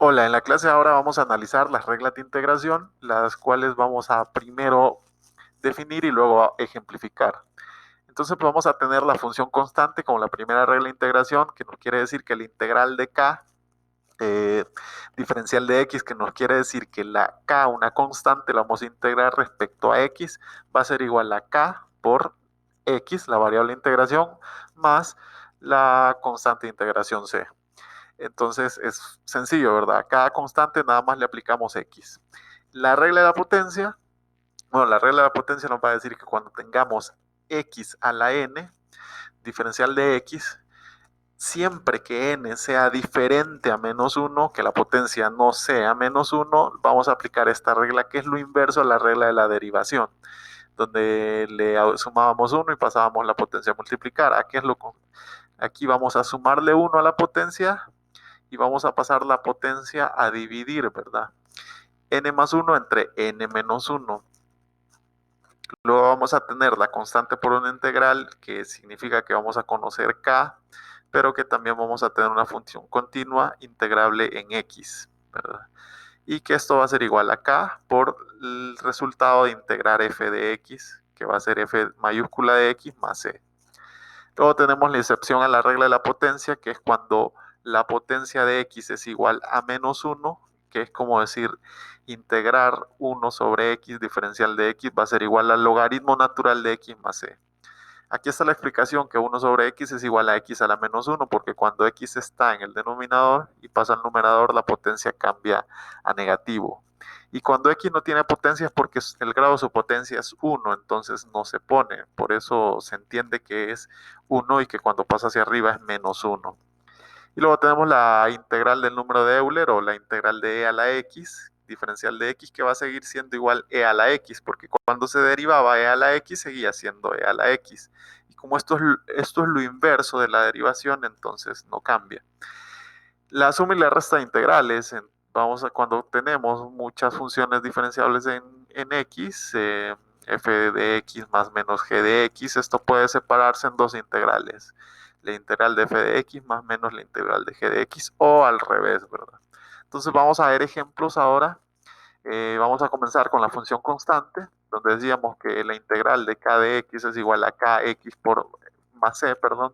Hola, en la clase ahora vamos a analizar las reglas de integración, las cuales vamos a primero definir y luego a ejemplificar. Entonces pues vamos a tener la función constante como la primera regla de integración, que nos quiere decir que el integral de k, eh, diferencial de x, que nos quiere decir que la k, una constante, la vamos a integrar respecto a x, va a ser igual a k por x, la variable de integración, más la constante de integración c. Entonces es sencillo, ¿verdad? A cada constante nada más le aplicamos x. La regla de la potencia, bueno, la regla de la potencia nos va a decir que cuando tengamos x a la n, diferencial de x, siempre que n sea diferente a -1, que la potencia no sea -1, vamos a aplicar esta regla que es lo inverso a la regla de la derivación, donde le sumábamos 1 y pasábamos la potencia a multiplicar. Aquí vamos a sumarle 1 a la potencia y vamos a pasar la potencia a dividir, ¿verdad? N más 1 entre n menos 1. Luego vamos a tener la constante por una integral, que significa que vamos a conocer k, pero que también vamos a tener una función continua integrable en x, ¿verdad? Y que esto va a ser igual a k por el resultado de integrar f de x, que va a ser f mayúscula de x más c. Luego tenemos la excepción a la regla de la potencia, que es cuando la potencia de x es igual a -1, que es como decir integrar 1 sobre x diferencial de x va a ser igual al logaritmo natural de x más c. Aquí está la explicación que 1 sobre x es igual a x a la -1, porque cuando x está en el denominador y pasa al numerador, la potencia cambia a negativo. Y cuando x no tiene potencia es porque el grado de su potencia es 1, entonces no se pone. Por eso se entiende que es 1 y que cuando pasa hacia arriba es -1. Y luego tenemos la integral del número de Euler o la integral de e a la x, diferencial de x, que va a seguir siendo igual e a la x, porque cuando se derivaba e a la x seguía siendo e a la x. Y como esto es lo inverso de la derivación, entonces no cambia. La suma y la resta de integrales, cuando tenemos muchas funciones diferenciables en x, f de x más menos g de x, esto puede separarse en dos integrales. La integral de f de x más menos la integral de g de x o al revés, ¿verdad? Entonces vamos a ver ejemplos ahora. Vamos a comenzar con la función constante, donde decíamos que la integral de k de x es igual a kx por más c, perdón,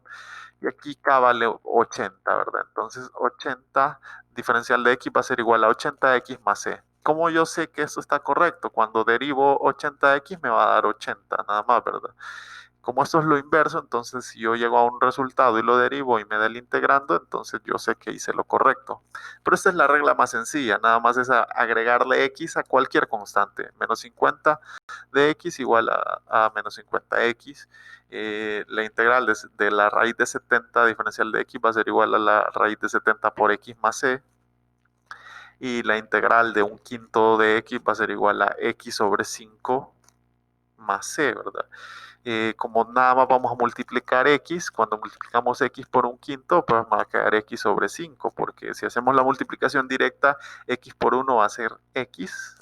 y aquí k vale 80, ¿verdad? Entonces 80 diferencial de x va a ser igual a 80x más c. ¿Cómo yo sé que esto está correcto? Cuando derivo 80x me va a dar 80, nada más, ¿verdad? Como esto es lo inverso, entonces si yo llego a un resultado y lo derivo y me da el integrando, entonces yo sé que hice lo correcto. Pero esta es la regla más sencilla, nada más es agregarle x a cualquier constante. Menos 50 de x igual a menos 50x. La integral de la raíz de 70 diferencial de x va a ser igual a la raíz de 70 por x más c. Y la integral de un quinto de x va a ser igual a x sobre 5 más c, ¿verdad? Como nada más vamos a multiplicar x, cuando multiplicamos x por un quinto, pues va a quedar x sobre 5, porque si hacemos la multiplicación directa, x por 1 va a ser x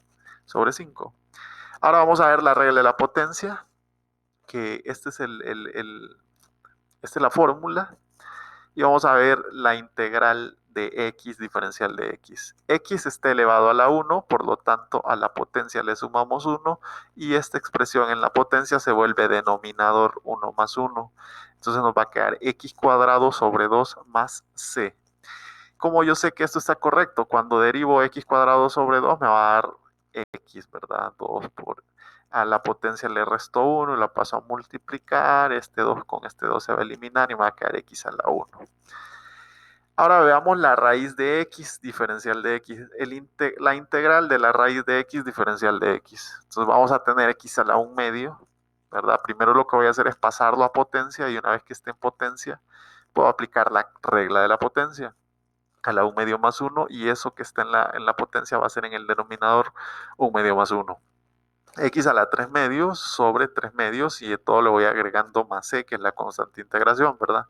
sobre 5. Ahora vamos a ver la regla de la potencia, que esta es la fórmula, y vamos a ver la integral de x diferencial de x. X está elevado a la 1, por lo tanto a la potencia le sumamos 1 y esta expresión en la potencia se vuelve denominador 1 más 1. Entonces nos va a quedar x cuadrado sobre 2 más c. Como yo sé que esto está correcto, cuando derivo x cuadrado sobre 2 me va a dar x, ¿verdad? 2 por... A la potencia le resto 1 y la paso a multiplicar. Este 2 con este 2 se va a eliminar y me va a quedar x a la 1. Ahora veamos la raíz de x diferencial de x, la integral de la raíz de x diferencial de x. Entonces vamos a tener x a la 1 medio, ¿verdad? Primero lo que voy a hacer es pasarlo a potencia y una vez que esté en potencia, puedo aplicar la regla de la potencia a la 1 medio más 1 y eso que está en la potencia va a ser en el denominador 1 medio más 1. X a la 3 medios sobre 3 medios y todo le voy agregando más c, que es la constante de integración, ¿verdad?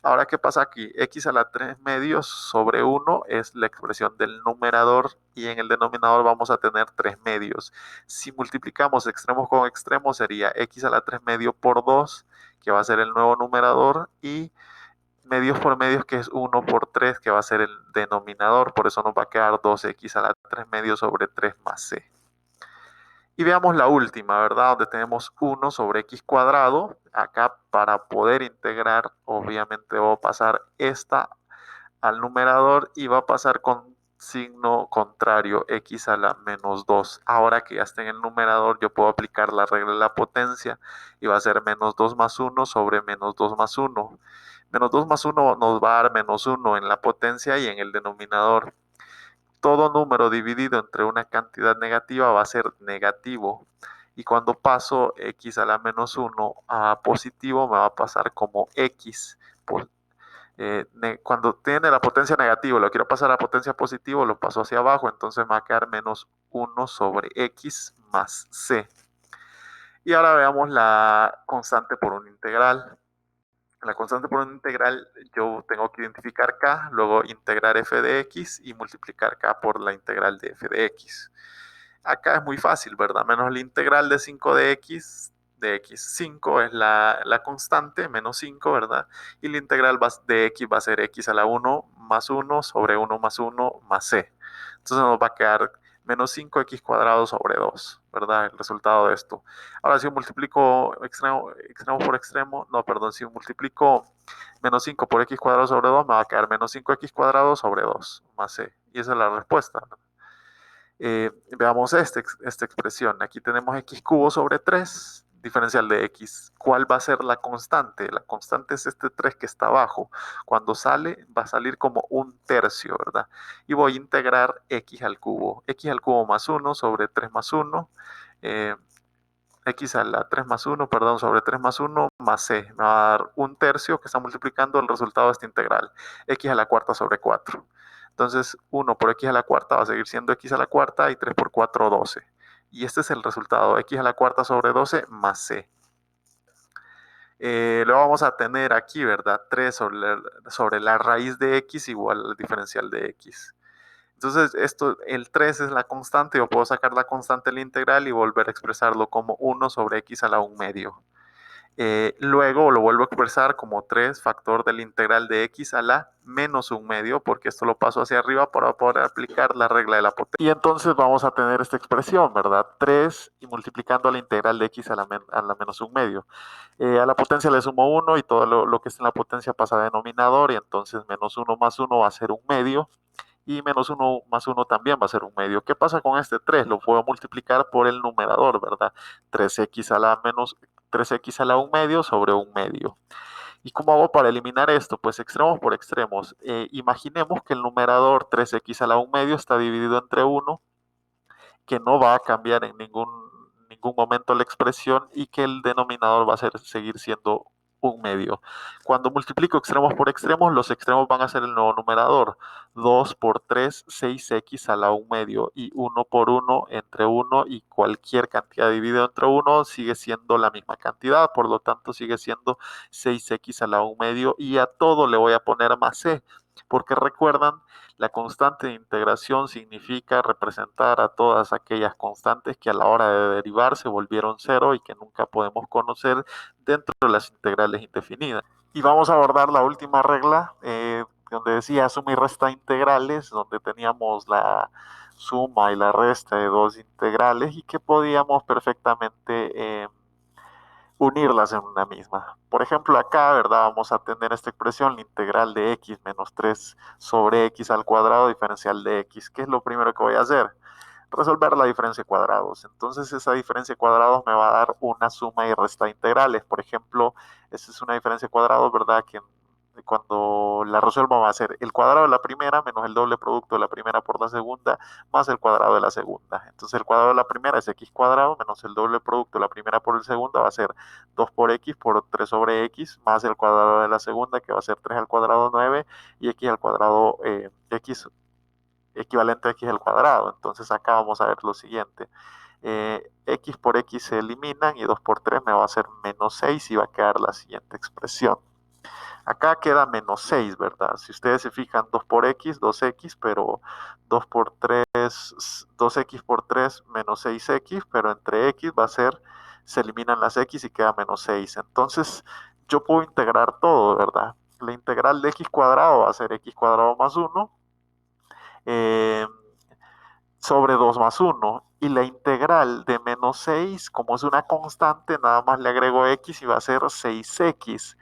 Ahora, ¿qué pasa aquí? X a la 3 medios sobre 1 es la expresión del numerador y en el denominador vamos a tener 3 medios. Si multiplicamos extremos con extremos sería x a la 3 medio por 2, que va a ser el nuevo numerador, y medios por medios, que es 1 por 3, que va a ser el denominador. Por eso nos va a quedar 2x a la 3 medios sobre 3 más c. Y veamos la última, ¿verdad? Donde tenemos 1 sobre x cuadrado. Acá, para poder integrar, obviamente voy a pasar esta al numerador y va a pasar con signo contrario, x a la menos 2. Ahora que ya está en el numerador, yo puedo aplicar la regla de la potencia y va a ser menos 2 más 1 sobre menos 2 más 1. Menos 2 más 1 nos va a dar menos 1 en la potencia y en el denominador. Todo número dividido entre una cantidad negativa va a ser negativo. Y cuando paso x a la menos 1 a positivo, me va a pasar como x. Cuando tiene la potencia negativa, lo quiero pasar a potencia positivo, lo paso hacia abajo, entonces me va a quedar menos 1 sobre x más c. Y ahora veamos la constante por un integral. La constante por un integral, yo tengo que identificar k, luego integrar f de x y multiplicar k por la integral de f de x. Acá es muy fácil, ¿verdad? Menos la integral de 5 de x. 5 es la constante, menos 5, ¿verdad? Y la integral de x va a ser x a la 1 más 1 sobre 1 más 1 más c. Entonces nos va a quedar menos 5x cuadrado sobre 2, ¿verdad? El resultado de esto. Ahora, si multiplico extremo por extremo, no, perdón, si multiplico menos 5 por x cuadrado sobre 2, me va a quedar menos 5x cuadrado sobre 2 más c. Y esa es la respuesta, ¿no? Veamos esta expresión. Aquí tenemos x cubo sobre 3, diferencial de x. ¿Cuál va a ser la constante? La constante es este 3 que está abajo. Cuando sale, va a salir como un tercio, ¿verdad? Y voy a integrar x al cubo. X al cubo más 1 sobre 3 más 1. X a la 3 más 1, perdón, sobre 3 más 1 más c. Me va a dar un tercio que está multiplicando el resultado de esta integral. X a la cuarta sobre 4. Entonces, 1 por x a la cuarta va a seguir siendo x a la cuarta y 3 por 4, 12. Y este es el resultado, x a la cuarta sobre 12 más c. Luego vamos a tener aquí, ¿verdad? 3 sobre la raíz de x igual al diferencial de x. Entonces, el 3 es la constante. Yo puedo sacar la constante de la integral y volver a expresarlo como 1 sobre x a la 1 medio. Luego lo vuelvo a expresar como 3 factor de la integral de x a la menos 1 medio, porque esto lo paso hacia arriba para poder aplicar la regla de la potencia. Y entonces vamos a tener esta expresión, ¿verdad? 3 y multiplicando la integral de x a la menos 1 medio. A la potencia le sumo 1 y todo lo que está en la potencia pasa a denominador, y entonces menos 1 más 1 va a ser 1 medio. Y menos 1 más 1 también va a ser 1 medio. ¿Qué pasa con este 3? Lo puedo multiplicar por el numerador, ¿verdad? 3x a la menos 3x a la 1 medio sobre 1 medio. ¿Y cómo hago para eliminar esto? Pues extremos por extremos. Imaginemos que el numerador 3x a la 1 medio está dividido entre 1, que no va a cambiar en ningún momento la expresión, y que el denominador va a seguir siendo 1 medio. Cuando multiplico extremos por extremos, los extremos van a ser el nuevo numerador. 2 por 3, 6x a la 1 medio, y 1 por 1 entre 1, y cualquier cantidad dividida entre 1 sigue siendo la misma cantidad, por lo tanto sigue siendo 6x a la 1 medio, y a todo le voy a poner más c, porque recuerdan, la constante de integración significa representar a todas aquellas constantes que a la hora de derivar se volvieron cero y que nunca podemos conocer dentro de las integrales indefinidas. Y vamos a abordar la última regla, donde decía suma y resta integrales, donde teníamos la suma y la resta de dos integrales y que podíamos perfectamente unirlas en una misma. Por ejemplo, acá, ¿verdad? Vamos a tener esta expresión, la integral de x menos 3 sobre x al cuadrado diferencial de x. ¿Qué es lo primero que voy a hacer? Resolver la diferencia de cuadrados. Entonces, esa diferencia de cuadrados me va a dar una suma y resta de integrales. Por ejemplo, esa es una diferencia de cuadrados, ¿verdad? Que cuando la resuelvo va a ser el cuadrado de la primera menos el doble producto de la primera por la segunda más el cuadrado de la segunda. Entonces el cuadrado de la primera es x cuadrado menos el doble producto de la primera por el segunda va a ser 2 por x por 3 sobre x más el cuadrado de la segunda, que va a ser 3 al cuadrado 9, y x al cuadrado x equivalente a x al cuadrado. Entonces acá vamos a ver lo siguiente. X por x se eliminan y 2 por 3 me va a ser menos 6 y va a quedar la siguiente expresión. Acá queda menos 6, ¿verdad? Si ustedes se fijan, 2 por x, 2x, pero 2 por 3, 2x por 3 menos 6x, pero entre x va a ser, se eliminan las x y queda menos 6. Entonces, yo puedo integrar todo, ¿verdad? la integral de x cuadrado va a ser x cuadrado más 1 sobre 2 más 1. Y la integral de menos 6, como es una constante, nada más le agrego x y va a ser 6x.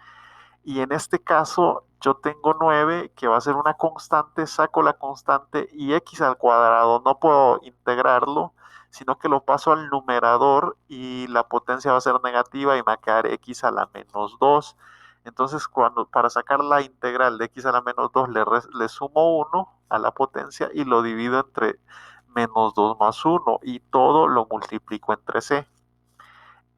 Y en este caso yo tengo 9 que va a ser una constante, saco la constante y x al cuadrado no puedo integrarlo, sino que lo paso al numerador y la potencia va a ser negativa y me va a quedar x a la menos 2. Entonces para sacar la integral de x a la menos 2 le sumo 1 a la potencia y lo divido entre menos 2 más 1 y todo lo multiplico entre c.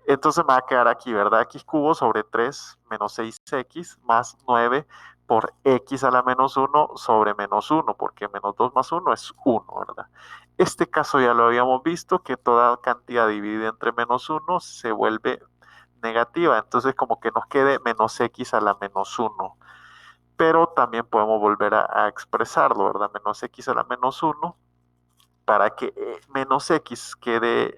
Entonces me va a quedar aquí, ¿verdad? X cubo sobre 3 menos 6x más 9 por x a la menos 1 sobre menos 1, porque menos 2 más 1 es 1, ¿verdad? Este caso ya lo habíamos visto, que toda cantidad dividida entre menos 1 se vuelve negativa, entonces como que nos quede menos x a la menos 1. Pero también podemos volver a expresarlo, ¿verdad? Menos x a la menos 1 para que menos x quede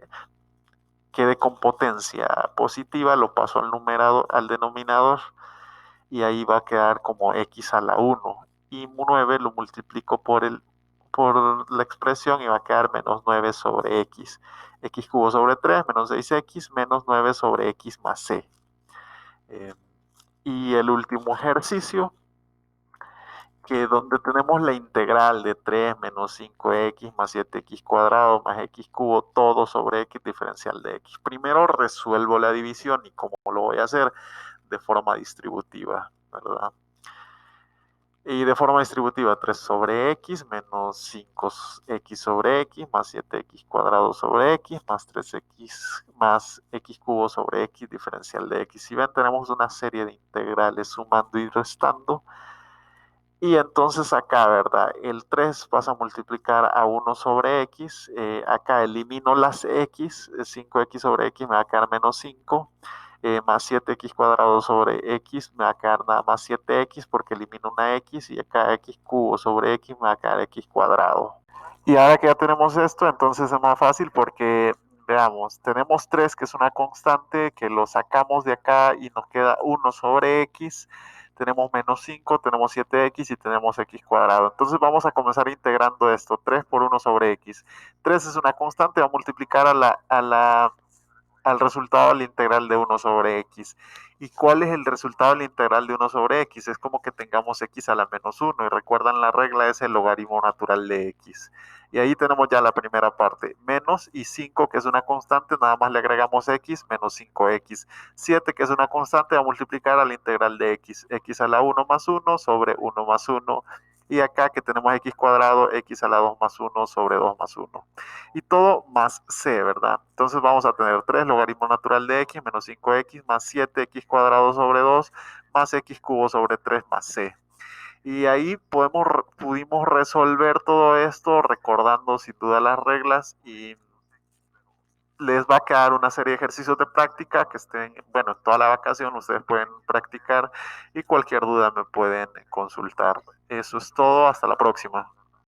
con potencia positiva, lo paso al numerador, al denominador, y ahí va a quedar como x a la 1. Y 9 lo multiplico por la expresión y va a quedar menos 9 sobre x. X cubo sobre 3 menos 6x menos 9 sobre x más c. Y el último ejercicio, que donde tenemos la integral de 3 menos 5x más 7x cuadrado más x cubo, todo sobre x diferencial de x. Primero resuelvo la división y cómo lo voy a hacer de forma distributiva, ¿verdad? Y de forma distributiva 3 sobre x menos 5x sobre x más 7x cuadrado sobre x más 3x más x cubo sobre x diferencial de x. Si ven, tenemos una serie de integrales sumando y restando. Y entonces acá, ¿verdad? El 3 pasa a multiplicar a 1 sobre x. Acá elimino las x. 5x sobre x me va a quedar menos 5. Más 7x cuadrado sobre x me va a quedar nada más 7x porque elimino una x. Y acá x cubo sobre x me va a quedar x cuadrado. Y ahora que ya tenemos esto, entonces es más fácil porque, veamos, tenemos 3 que es una constante, que lo sacamos de acá y nos queda 1 sobre x. Tenemos menos 5, tenemos 7x y tenemos x cuadrado. Entonces vamos a comenzar integrando esto, 3 por 1 sobre x. 3 es una constante, va a multiplicar al resultado de la integral de 1 sobre x. ¿Y cuál es el resultado de la integral de 1 sobre x? Es como que tengamos x a la menos 1. Y recuerdan, la regla es el logaritmo natural de x. Y ahí tenemos ya la primera parte. Menos y 5, que es una constante, nada más le agregamos x, menos 5x. 7, que es una constante, va a multiplicar a la integral de x. X a la 1 más 1 sobre 1 más 1. Y acá que tenemos x cuadrado, x a la 2 más 1 sobre 2 más 1. Y todo más c, ¿verdad? Entonces vamos a tener 3 logaritmo natural de x menos 5x más 7x cuadrado sobre 2 más x cubo sobre 3 más c. Y ahí pudimos resolver todo esto recordando sin duda las reglas, y les va a quedar una serie de ejercicios de práctica que estén, bueno, toda la vacación ustedes pueden practicar y cualquier duda me pueden consultar. Eso es todo, hasta la próxima.